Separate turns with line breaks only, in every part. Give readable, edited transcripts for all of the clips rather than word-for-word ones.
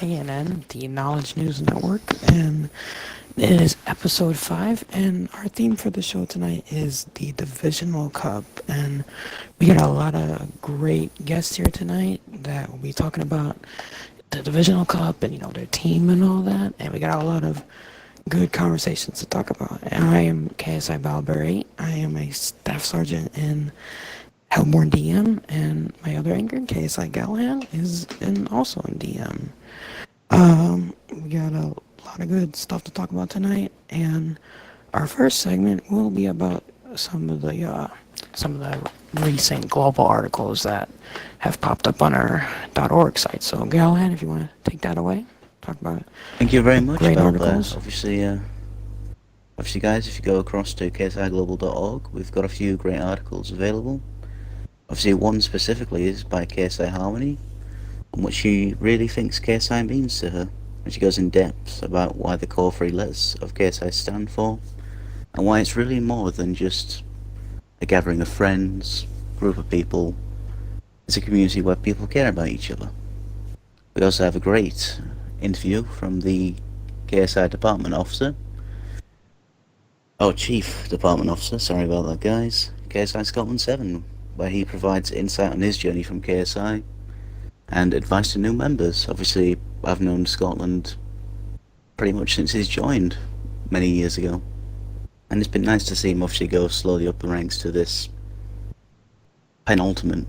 KNN, the Knowledge News Network, and it is episode 5. And our theme for the show tonight is the Divisional Cup. And we got a lot of great guests here tonight that will be talking about the Divisional Cup and their team and all that. And we got a lot of good conversations to talk about. And I am KSI Balberry. I am a staff sergeant in Hellborn DM, and my other anchor, KSI Gallahan, is also in DM. We got a lot of good stuff to talk about tonight, and our first segment will be about some of the recent global articles that have popped up on our .org site. So, Gallahan, if you want to take that away, talk about
Thank you very much,
great
Albert.
articles.
Obviously, guys, if you go across to ksiglobal.org, we've got a few great articles available. Obviously, one specifically is by KSI Harmony, and what she really thinks KSI means to her, and she goes in depth about why the core three letters of KSI stand for, and why it's really more than just a gathering of friends, group of people. It's a community where people care about each other. We also have a great interview from the KSI Department Officer, Chief Department Officer, sorry about that guys, KSI Scotland 7, where he provides insight on his journey from KSI and advice to new members. Obviously, I've known Scotland pretty much since he's joined many years ago, and it's been nice to see him obviously go slowly up the ranks to this penultimate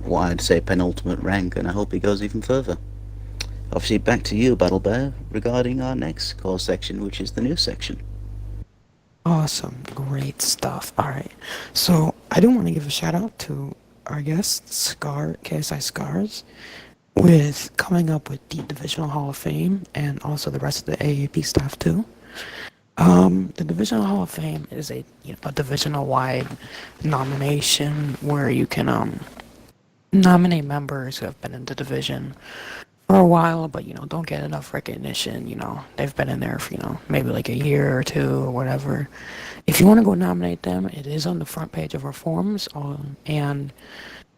rank, and I hope he goes even further. Obviously, back to you, Battle Bear, regarding our next core section, which is the news section.
Awesome. Great stuff. Alright. So I do want to give a shout out to our guest, KSI Scars, with coming up with the Divisional Hall of Fame and also the rest of the AAP staff too. The Divisional Hall of Fame is a divisional wide nomination where you can nominate members who have been in the division for a while, but don't get enough recognition. They've been in there for maybe like a year or two or whatever. If you want to go nominate them, it is on the front page of our forums, and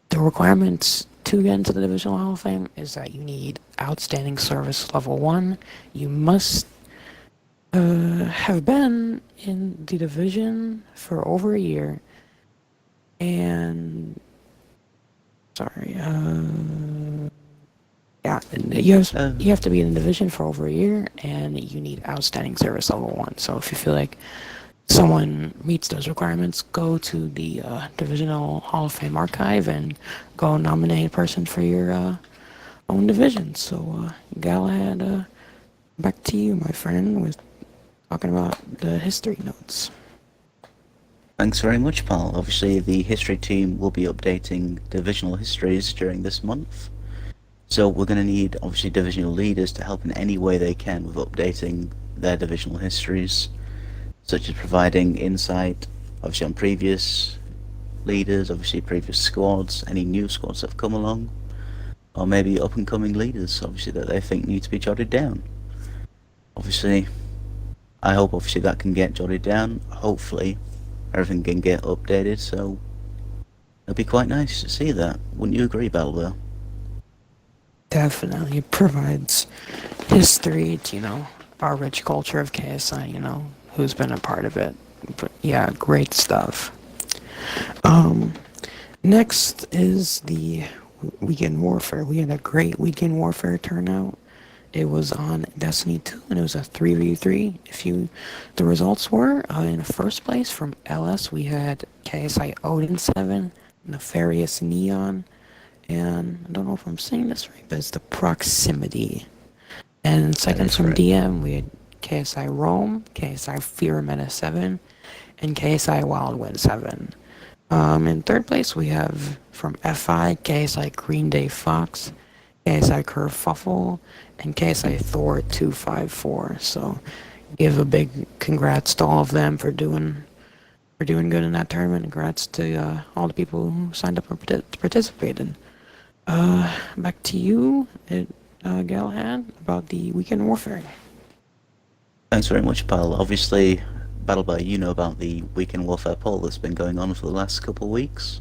the requirements to get into the Divisional Hall of Fame is that you need outstanding service level 1. You must have been in the division for over a year, and you have to be in the division for over a year, and you need outstanding service level 1. So if you feel like someone meets those requirements, go to the Divisional Hall of Fame archive and go nominate a person for your own division. So Galahad, back to you, my friend, with talking about the history notes.
Thanks very much, pal. Obviously, the history team will be updating divisional histories during this month. So we're going to need, obviously, divisional leaders to help in any way they can with updating their divisional histories, such as providing insight, obviously, on previous leaders, obviously previous squads, any new squads that have come along, or maybe up-and-coming leaders, obviously, that they think need to be jotted down. Obviously, I hope, obviously, that can get jotted down. Hopefully, everything can get updated, so it'll be quite nice to see that. Wouldn't you agree, Balbo?
Definitely. It provides history to, our rich culture of KSI, who's been a part of it. But yeah, great stuff. Next is the Weekend Warfare. We had a great Weekend Warfare turnout. It was on Destiny 2, and it was a 3v3. The results were, in the first place, from LS, we had KSI Odin 7, Nefarious Neon, and I don't know if I'm saying this right, but it's the Proximity. And second from right. DM, we had KSI Rome, KSI Fear Menace 7, and KSI Wild Wind 7. In third place, we have from FI, KSI Green Day Fox, KSI Kerfuffle, and KSI Thor 254. So give a big congrats to all of them for doing good in that tournament. Congrats to all the people who signed up and participated. Back to you, Galahad, about the Weekend Warfare.
Thanks very much, pal. Obviously, Battleby, you know about the Weekend Warfare poll that's been going on for the last couple of weeks.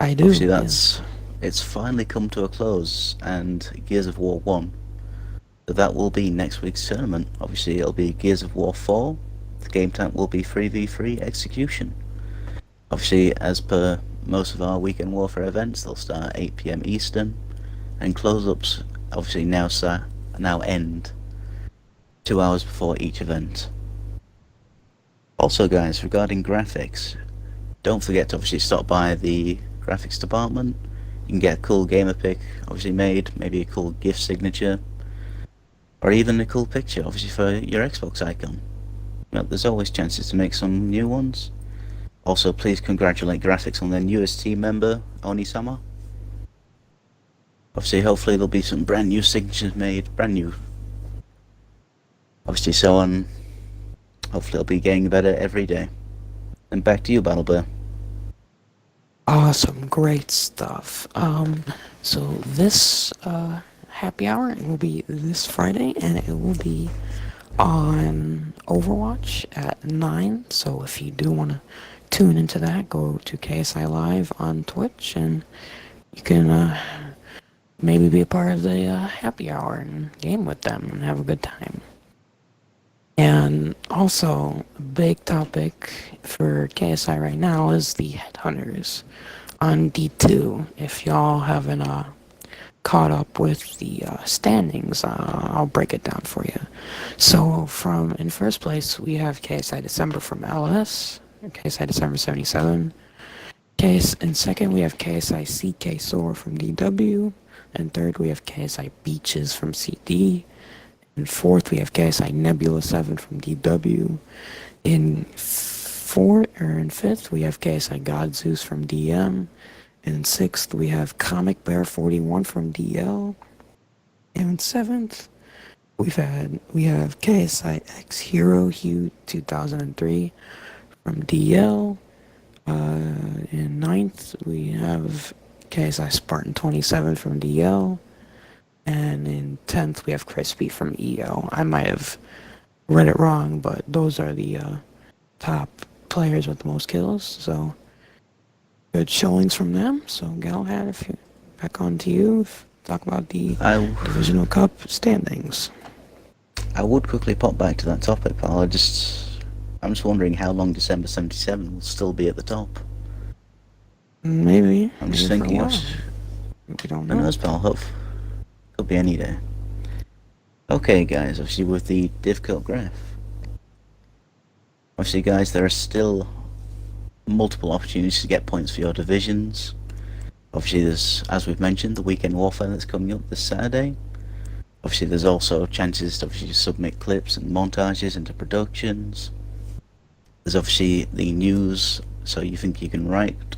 I do.
Obviously, it's finally come to a close, and Gears of War 1 So that will be next week's tournament. Obviously, it'll be Gears of War 4. The game type will be 3v3 execution. Obviously, as per most of our weekend warfare events, they'll start at 8 PM Eastern, and close-ups obviously now end 2 hours before each event. Also, guys, regarding graphics, don't forget to obviously stop by the graphics department. You can get a cool gamer pick obviously made, maybe a cool gift signature, or even a cool picture obviously for your Xbox icon. You know, there's always chances to make some new ones. Also, please congratulate Graphics on their newest team member, Onisama. Obviously, hopefully there'll be some brand new signatures made, brand new. Obviously, so on. Hopefully it'll be getting better every day. And back to you, Battle Bear.
Awesome, great stuff. So this happy hour, it will be this Friday, and it will be on Overwatch at 9. So if you do want to tune into that, go to KSI Live on Twitch, and you can maybe be a part of the happy hour and game with them and have a good time. And also, a big topic for KSI right now is the Headhunters on D2. If y'all haven't caught up with the standings, I'll break it down for you. So, in first place, we have KSI December from LS, KSI December 77. In second, we have KSI CK Soar from DW. And third, we have KSI Beaches from CD. In fourth, we have KSI Nebula 7 from DW. In fifth, we have KSI Godzeus from DM. In sixth, we have Comic Bear 41 from DL. And in seventh, we have KSI X Hero Hugh 2003 from DL. In ninth, we have KSI Spartan 27 from DL. And in 10th, we have Crispy from EO. I might have read it wrong, but those are the top players with the most kills. So, good showings from them. So, Galahad, if you back on to you, talk about the Divisional Cup standings.
I would quickly pop back to that topic, pal. I'm just wondering how long December 77 will still be at the top.
Maybe.
I'm just thinking.
We don't know.
Who knows, pal? Could be any day. Okay, guys, obviously with the Div Cup graph. Obviously, guys, there are still multiple opportunities to get points for your divisions. Obviously, there's, as we've mentioned, the weekend warfare that's coming up this Saturday. Obviously, there's also chances to obviously submit clips and montages into productions. There's obviously the news, so you think you can write.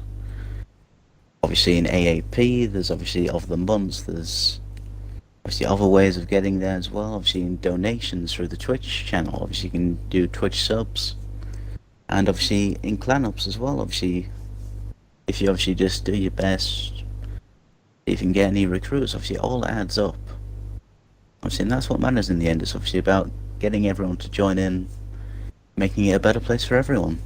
Obviously, in AAP, there's obviously of the months, there's obviously other ways of getting there as well. Obviously in donations through the Twitch channel. Obviously you can do Twitch subs. And obviously in clan ups as well. Obviously if you obviously just do your best, if you can get any recruits, obviously it all adds up. Obviously, and that's what matters in the end. It's obviously about getting everyone to join in, making it a better place for everyone.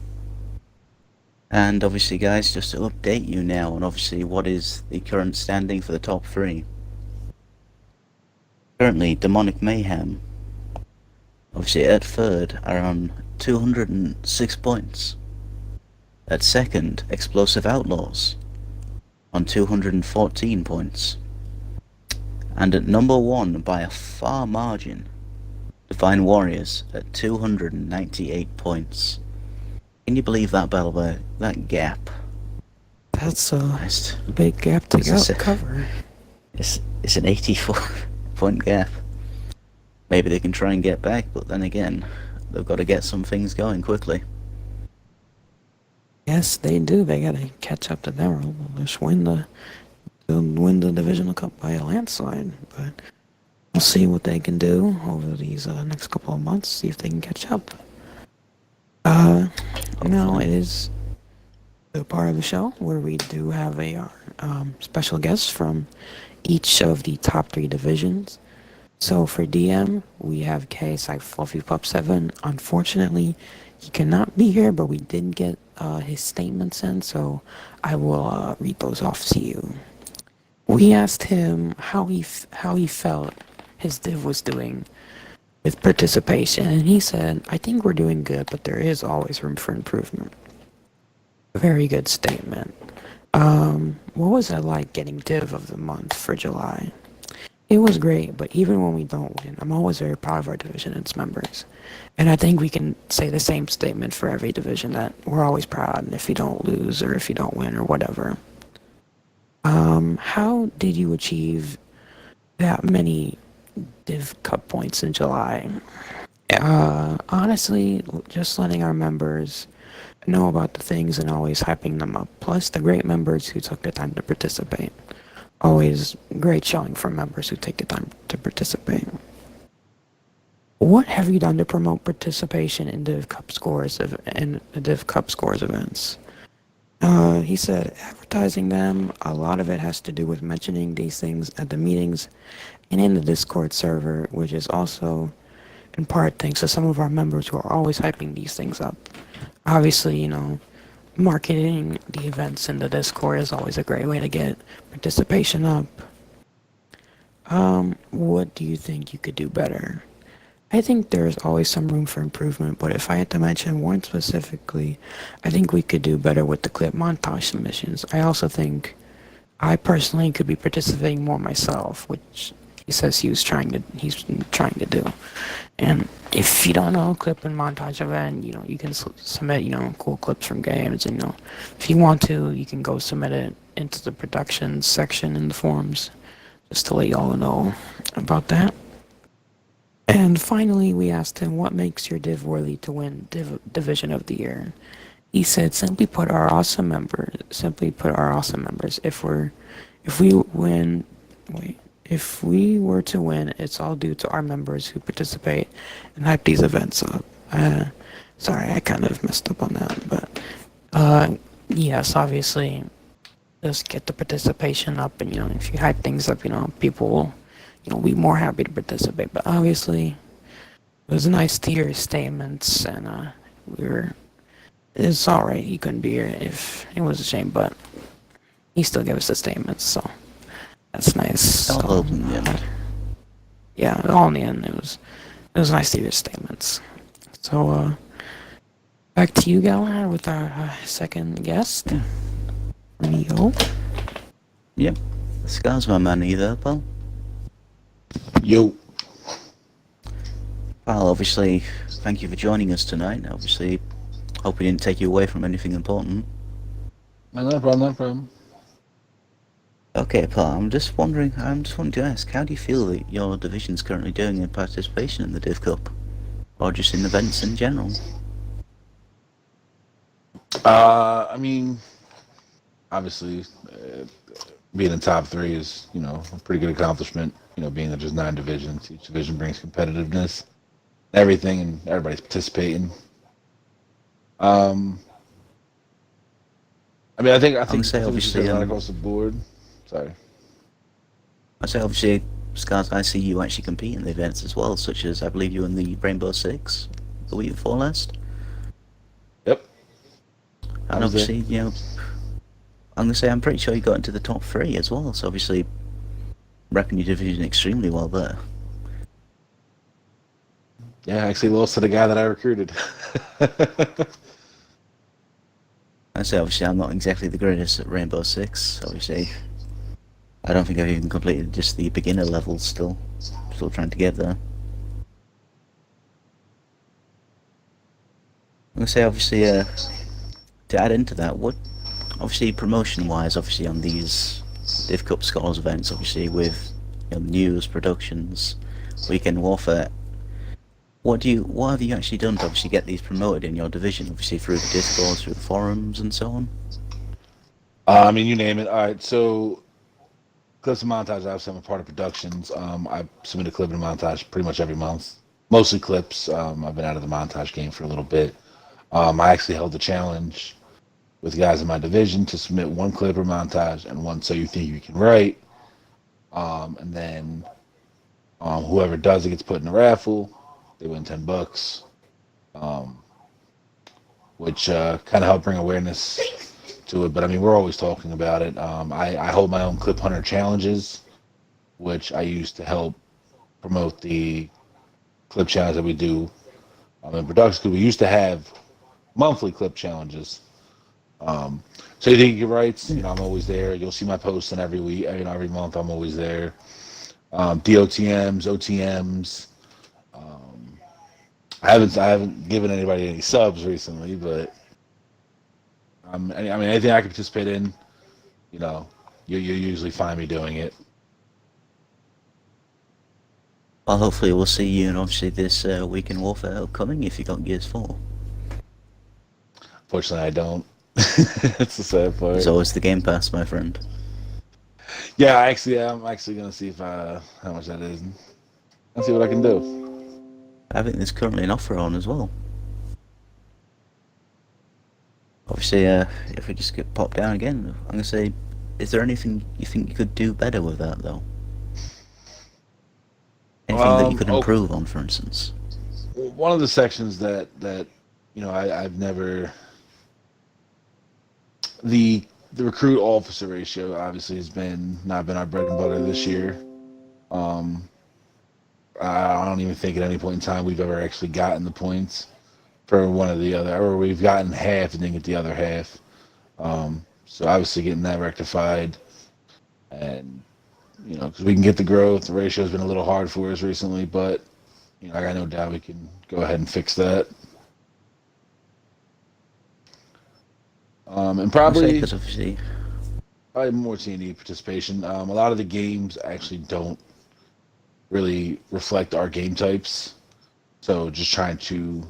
And obviously guys, just to update you now on obviously what is the current standing for the top 3. Currently, Demonic Mayhem, obviously at third, are on 206 points. At second, Explosive Outlaws, on 214 points. And at number 1, by a far margin, Divine Warriors at 298 points. Can you believe that, Battle? That gap?
That's a big gap to cover.
It's an 84 point gap. Maybe they can try and get back, but then again, they've got to get some things going quickly.
Yes, they do. They got to catch up to them, or just win the Divisional Cup by a landslide. But we'll see what they can do over these next couple of months. See if they can catch up. Now it is the part of the show where we do have a special guest from each of the top 3 divisions. So for DM, we have KSI Fluffy Pup 7. Unfortunately, he cannot be here, but we did get his statements in, so I will read those off to you. We asked him how he felt his div was doing with participation, and he said, "I think we're doing good, but there is always room for improvement." Very good statement. What was it like getting Div of the Month for July? It was great, but even when we don't win, I'm always very proud of our division and its members. And I think we can say the same statement for every division that we're always proud if you don't lose or if you don't win or whatever. How did you achieve that many Div Cup points in July? Honestly, just letting our members know about the things and always hyping them up. Plus, the great members who took the time to participate. Always great showing from members who take the time to participate. What have you done to promote participation in Div Cup scores in the Div Cup scores events? He said advertising them. A lot of it has to do with mentioning these things at the meetings and in the Discord server, which is also in part thanks to some of our members who are always hyping these things up. Obviously, marketing the events in the Discord is always a great way to get participation up. What do you think you could do better? I think there's always some room for improvement, but if I had to mention one specifically, I think we could do better with the clip montage submissions. I also think I personally could be participating more myself, which he says he's trying to do. And if you don't know clip and montage event, you can submit, cool clips from games, and if you want to, you can go submit it into the production section in the forums, just to let y'all know about that. And finally, we asked him what makes your div worthy to win Division of the Year. He said, simply put, our awesome members. If we win, wait. If we were to win, it's all due to our members who participate and hype these events up. Sorry, I kind of messed up on that, but yes, obviously, just get the participation up, and if you hype things up, people will, be more happy to participate. But obviously, it was nice to hear his statements, and it's all right. He couldn't be here. If it was a shame, but he still gave us the statements, so. That's nice.
All in the end.
Yeah, all in the end, it was nice to hear his statements. So, back to you, Galahad, with our second guest, Neo.
Yep. Scars, my man, are you there, pal?
Yo.
Pal, obviously, thank you for joining us tonight. Obviously, hope we didn't take you away from anything important.
No problem.
Okay, pal, I'm just wanting to ask, how do you feel that your division's currently doing in participation in the Div Cup? Or just in events in general?
I mean, obviously, being in top 3 is, a pretty good accomplishment. Being that there's 9 divisions, each division brings competitiveness, everything, and everybody's participating. I think we should say that across the board. Sorry.
I say, obviously, Scars, I see you actually compete in the events as well, such as, I believe you in the Rainbow Six the week before last.
Yep.
And obviously, I'm going to say, I'm pretty sure you got into the top 3 as well, so obviously, repping your division extremely well there.
Yeah, I actually lost to the guy that I recruited.
I say, obviously, I'm not exactly the greatest at Rainbow Six, obviously. I don't think I've even completed just the beginner level still trying to get there. I'm going to say, obviously, to add into that, obviously, promotion-wise, obviously, on these Div Cup Scholars events, obviously, with news, productions, Weekend Warfare, what have you actually done to obviously get these promoted in your division, obviously, through the Discords, through the forums, and so on?
You name it. All right, so clips and montage, obviously, I'm a part of productions. I submit a clip and montage pretty much every month. Mostly clips. I've been out of the montage game for a little bit. I actually held a challenge with guys in my division to submit 1 clip or montage and 1 So You Think You Can Write. And then whoever does it gets put in a raffle. They win $10, which kind of helped bring awareness to it. But we're always talking about it. I hold my own Clip Hunter challenges, which I use to help promote the clip challenge that we do in production. Because we used to have monthly clip challenges. So you think you're right? I'm always there. You'll see my posts in every week, every month. I'm always there. DOTMs, OTMs. I haven't given anybody any subs recently, but anything I can participate in, you usually find me doing it.
Well, hopefully we'll see you, and obviously this Weekend Warfare upcoming if you got Gears 4.
Fortunately, I don't. That's the sad part.
There's always the Game Pass, my friend.
Yeah, I'm actually gonna see if how much that is. I'll see what I can do.
I think there's currently an offer on as well. Obviously, if we just get popped down again, I'm gonna say, is there anything you think you could do better with that, though? Anything that you could improve on, for instance?
One of the sections that I've never the recruit officer ratio obviously has not been our bread and butter this year. I don't even think at any point in time we've ever actually gotten the points for one or the other, or we've gotten half and didn't get the other half. So obviously getting that rectified, and because we can get the growth. The ratio has been a little hard for us recently, but I got no doubt we can go ahead and fix that. And probably more T&E participation. A lot of the games actually don't really reflect our game types, so just trying to,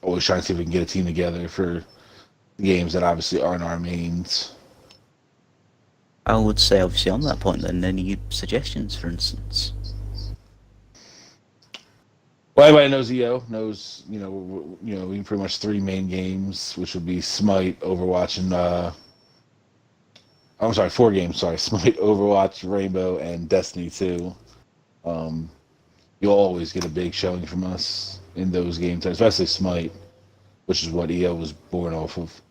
always trying to see if we can get a team together for the games that obviously aren't our mains.
I would say, obviously, on that point, then, any suggestions, for instance?
Well, everybody knows knows, we pretty much 3 main games, which would be Smite, Overwatch, and, 4 games, Smite, Overwatch, Rainbow, and Destiny 2. You'll always get a big showing from us in those games, especially Smite, which is what EO was born off of.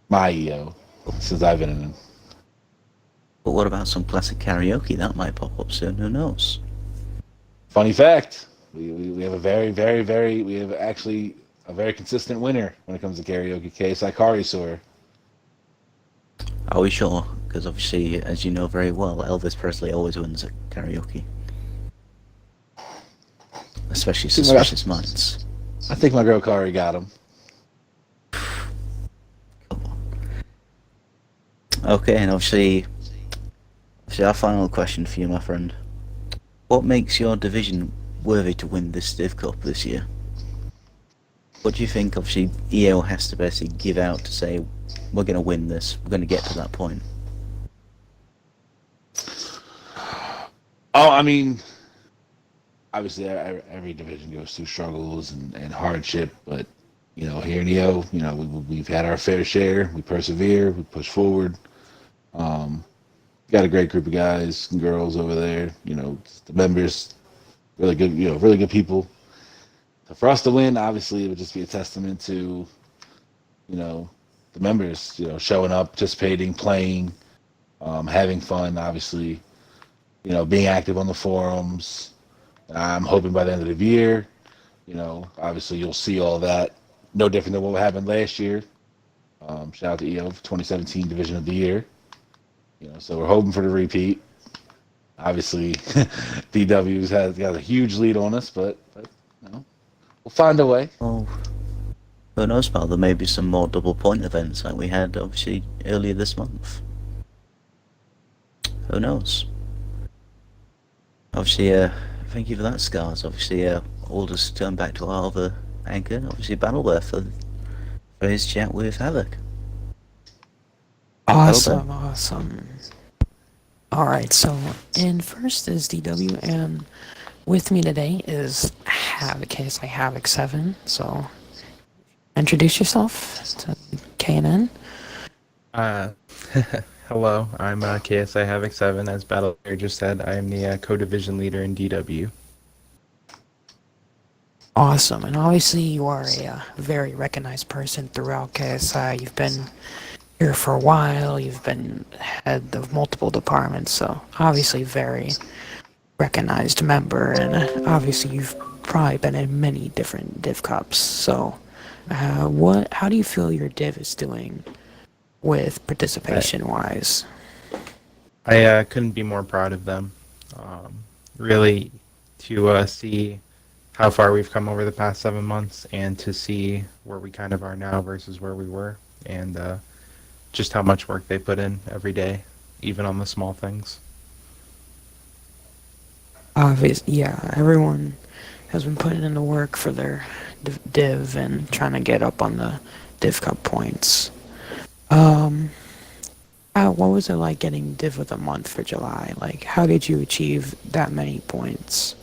My EO, since I've been in it.
But what about some classic karaoke? That might pop up soon, who knows?
Funny fact, we have a we have actually a very consistent winner when it comes to karaoke, KSI Karisaur.
Are we sure? Because obviously, as you know very well, Elvis Presley always wins at karaoke. Especially Suspicious Minds.
I think my girl Kari got him.
Come on. Okay, and obviously our final question for you, my friend. What makes your division worthy to win this Div Cup this year? What do you think, obviously, EO has to basically give out to say, we're going to win this, we're going to get to that point?
Oh, obviously every division goes through struggles and hardship, but, here in EO, we've had our fair share. We persevere, we push forward. Got a great group of guys and girls over there. The members, really good people. So for us to win, obviously, it would just be a testament to, the members, showing up, participating, playing, having fun. Obviously, being active on the forums. I'm hoping by the end of the year, obviously you'll see all that. No different than what happened last year. Shout out to EO for 2017 Division of the Year. So we're hoping for the repeat. Obviously, DW's got a huge lead on us, but we'll find a way.
Oh, who knows, pal? There may be some more double point events like we had, obviously, earlier this month. Who knows? Obviously, thank you for that, Scars. Obviously, we'll just turn back to our other anchor, obviously, Battleware, for his chat with Havoc.
Awesome. Alright, so in first is DW, and with me today is Havoc, KSI Havoc 7. So, introduce yourself to KNN.
Hello, I'm KSI Havoc 7. As Battlefield just said, I am the co-division leader in DW.
Awesome, and obviously you are a very recognized person throughout KSI. You've been here for a while, you've been head of multiple departments, so obviously very recognized member, and obviously you've probably been in many different Div Cups. So, how do you feel your Div is doing with
I,
participation wise?
I couldn't be more proud of them. Really, to see how far we've come over the past 7 months and to see where we kind of are now versus where we were, and just how much work they put in every day, even on the small things.
Yeah, everyone has been putting in the work for their div and trying to get up on the Div Cup points. Um, what was it like getting Div of the Month for July? Like, how did you achieve that many points?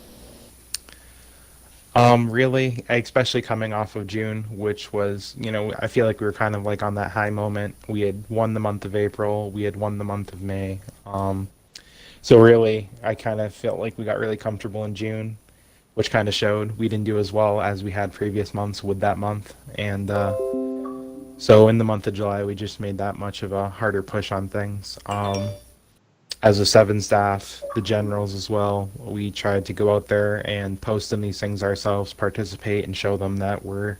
Really, especially coming off of June, which was, I feel like we were kind of like on that high moment. We had won the month of April, we had won the month of May. So really, I kind of felt like we got really comfortable in June, which kind of showed we didn't do as well as we had previous months with that month. And so in the month of July, we just made that much of a harder push on things. As a seven staff, the generals as well, we tried to go out there and post in these things ourselves, participate, and show them that we're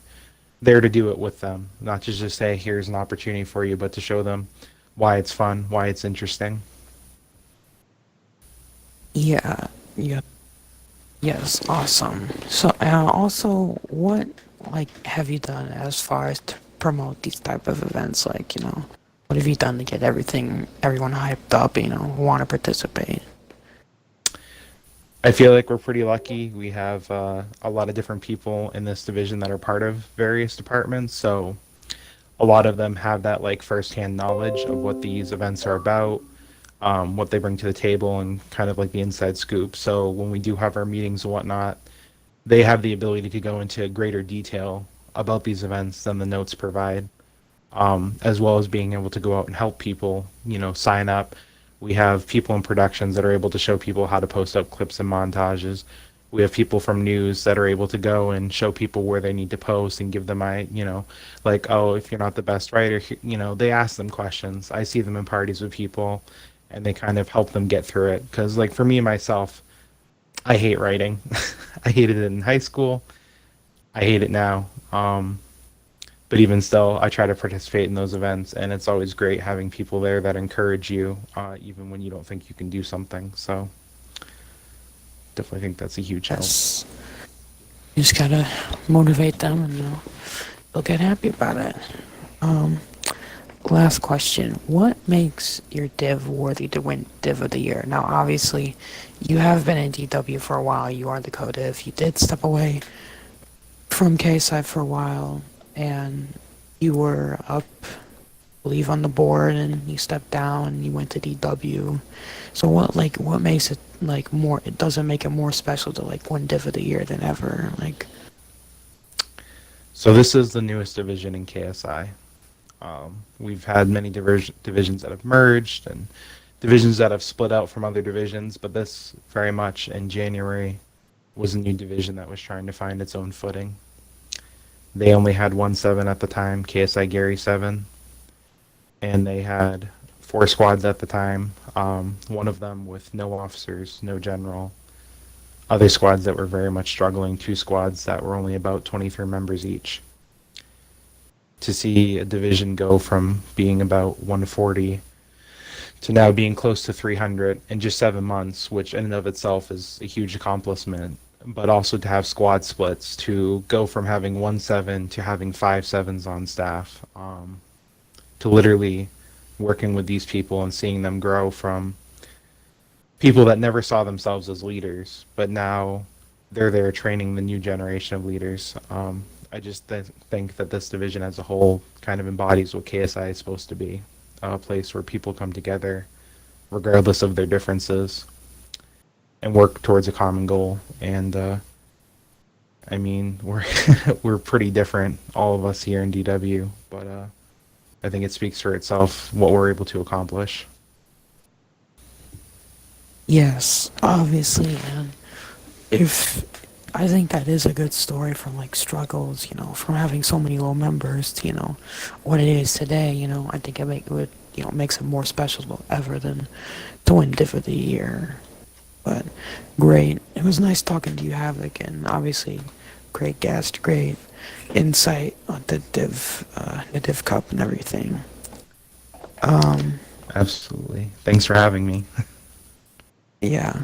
there to do it with them. Not to just say, here's an opportunity for you, but to show them why it's fun, why it's interesting.
Yeah, yeah, yes, awesome. So, also, what like have you done as far as to promote these type of events? Like, what have you done to get everyone hyped up? Want to participate?
I feel like we're pretty lucky. We have a lot of different people in this division that are part of various departments. So a lot of them have that like firsthand knowledge of what these events are about, what they bring to the table, and kind of like the inside scoop. So when we do have our meetings and whatnot, they have the ability to go into greater detail about these events than the notes provide, as well as being able to go out and help people, sign up. We have people in productions that are able to show people how to post up clips and montages. We have people from news that are able to go and show people where they need to post and give them like, oh, if you're not the best writer, they ask them questions. I see them in parties with people, and they kind of help them get through it. Because like for me myself, I hate writing. I hated it in high school. I hate it now. But even still, I try to participate in those events, and it's always great having people there that encourage you, even when you don't think you can do something. So definitely think that's a huge help.
Yes, you just gotta motivate them, and they'll get happy about it. Um, Last question: what makes your div worthy to win Div of the Year? Now, obviously, you have been in DW for a while. You are the co-div. You did step away from KSI for a while, and you were up, I believe, on the board, and you stepped down, and you went to DW. So what makes it like more? It doesn't make it more special to like win Div of the Year than ever. Like,
So this is the newest division in KSI. We've had many divisions that have merged and divisions that have split out from other divisions, but this very much in January was a new division that was trying to find its own footing. They only had 1-7 at the time, KSI Gary 7, and they had 4 squads at the time, one of them with no officers, no general. Other squads that were very much struggling, 2 squads that were only about 23 members each. To see a division go from being about 140 to now being close to 300 in just 7 months, which in and of itself is a huge accomplishment, but also to have squad splits, to go from having 1-7 to having 5-7s on staff, to literally working with these people and seeing them grow from people that never saw themselves as leaders, but now they're there training the new generation of leaders. I just think that this division as a whole kind of embodies what KSI is supposed to be, a place where people come together regardless of their differences and work towards a common goal. And I mean, we're we're pretty different, all of us here in DW, but I think it speaks for itself what we're able to accomplish.
yes, obviously, and if I think that is a good story from like struggles, from having so many low members to, what it is today, I think it makes it more special ever than to win Div of the Year. But great. It was nice talking to you, Havoc, and obviously, great guest, great insight on the Div Cup and everything.
Absolutely. Thanks for having me.
Yeah.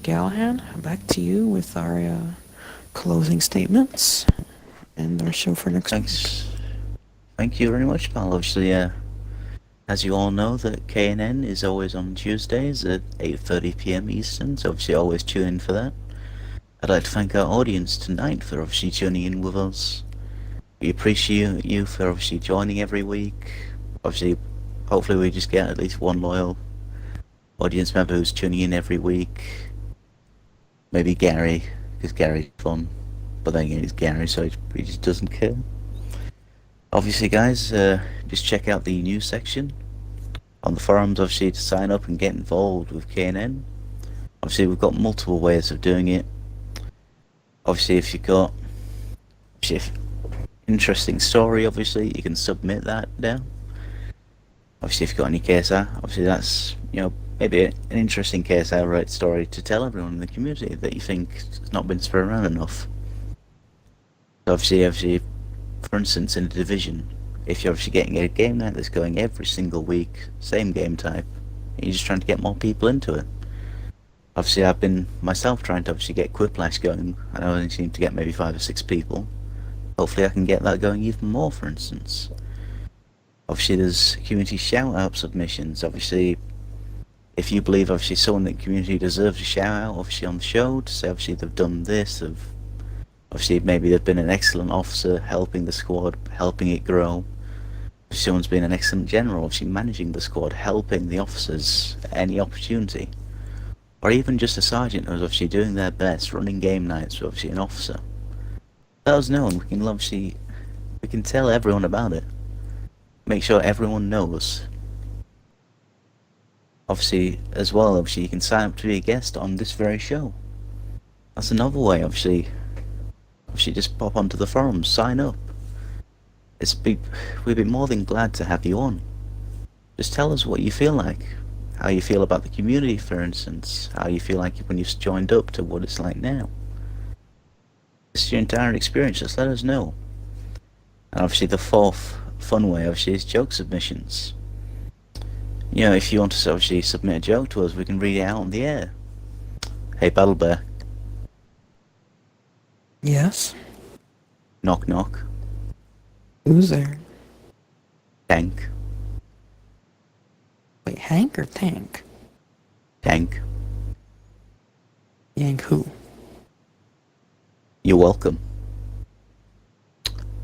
Gallahan, back to you with our closing statements and our show for next week.
Thanks. Thank you very much, pal. Obviously, as you all know, that KNN is always on Tuesdays at 8:30 p.m. Eastern, so obviously always tune in for that. I'd like to thank our audience tonight for obviously tuning in with us. We appreciate you for obviously joining every week. Obviously, hopefully we just get at least one loyal audience member who's tuning in every week. Maybe Gary, because Gary's fun. But then again, it's Gary, so he just doesn't care. Obviously, guys, just check out the news section on the forums, obviously, to sign up and get involved with KNN. Obviously, we've got multiple ways of doing it. Obviously, if you've got interesting story, obviously, you can submit that down. Obviously, if you've got any KSI, obviously that's, maybe an interesting KSI right story to tell everyone in the community that you think has not been spread around enough. So obviously, for instance, in a division, if you're obviously getting a game night that's going every single week, same game type, and you're just trying to get more people into it. Obviously, I've been myself trying to obviously get Quiplash going. I only seem to get maybe 5 or 6 people. Hopefully, I can get that going even more, for instance. Obviously, there's community shout-out submissions. Obviously, if you believe obviously someone in the community deserves a shout-out, obviously on the show, to say obviously they've done this, obviously maybe they've been an excellent officer, helping the squad, helping it grow. If someone's been an excellent general, obviously managing the squad, helping the officers at any opportunity. Or even just a sergeant who's obviously doing their best, running game nights with obviously an officer. Let us know, and we can tell everyone about it. Make sure everyone knows. Obviously, as well, obviously you can sign up to be a guest on this very show. That's another way, obviously just pop onto the forums, sign up. We'd be more than glad to have you on. Just tell us what you feel like. How you feel about the community, for instance. How you feel like when you've joined up to what it's like now. Just your entire experience, just let us know. And obviously the fourth fun way, obviously, is joke submissions. If you want to obviously submit a joke to us, we can read it out on the air. Hey, Battle Bear.
Yes?
Knock knock.
Who's there?
Tank.
Wait, Hank or Tank?
Tank.
Yank who?
You're welcome.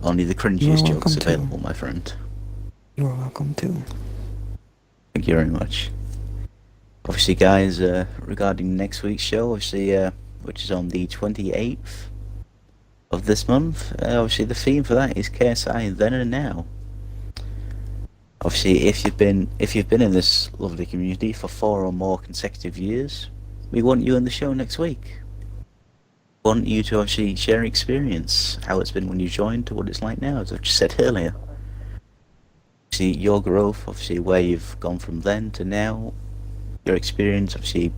Only the
You're
cringiest
welcome
jokes
to.
available, my friend.
You're welcome too.
Thank you very much. Obviously, guys, regarding next week's show, obviously, which is on the 28th of this month, obviously the theme for that is KSI Then and Now. Obviously, if you've been in this lovely community for 4 or more consecutive years, we want you on the show next week. We want you to actually share experience, how it's been when you joined to what it's like now, as I just said earlier. See your growth, obviously where you've gone from then to now, your experience, obviously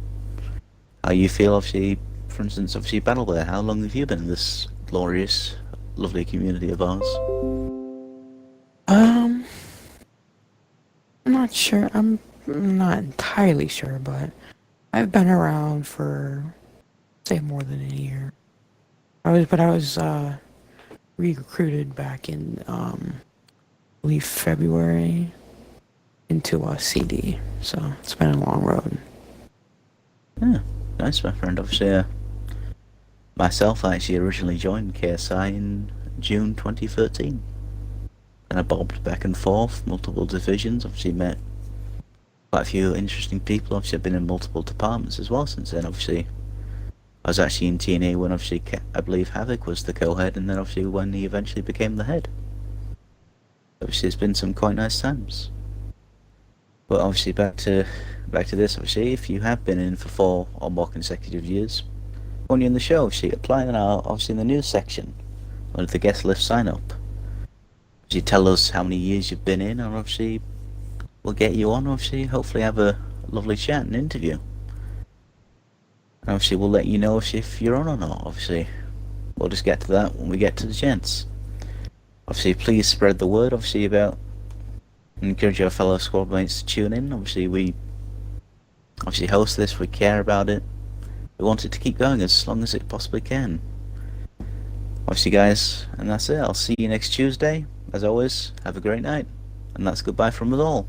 how you feel, obviously, for instance, obviously Battle Bear, how long have you been in this glorious, lovely community of ours?
I'm not sure. I'm not entirely sure, but I've been around for, say, more than a year. I was recruited back in, I believe February into CD. So it's been a long road.
Yeah, nice, my friend. Obviously, myself, I actually originally joined KSI in June 2013. And I bobbed back and forth, multiple divisions, obviously met quite a few interesting people. Obviously, I've been in multiple departments as well since then. Obviously, I was actually in TNA when obviously I believe Havoc was the co-head, and then obviously when he eventually became the head. Obviously, it's been some quite nice times. But obviously, back to this. Obviously, if you have been in for 4 or more consecutive years, when you're in the show, obviously apply now. Obviously, in the news section, under the guest list sign up. You tell us how many years you've been in, and obviously we'll get you on. Obviously, hopefully have a lovely chat and interview. Obviously, we'll let you know if you're on or not. Obviously, we'll just get to that when we get to the chance. Obviously, please spread the word. Obviously, about and encourage our fellow squad mates to tune in. Obviously, we host this. We care about it. We want it to keep going as long as it possibly can. Obviously, guys, and that's it. I'll see you next Tuesday. As always, have a great night, and that's goodbye from us all.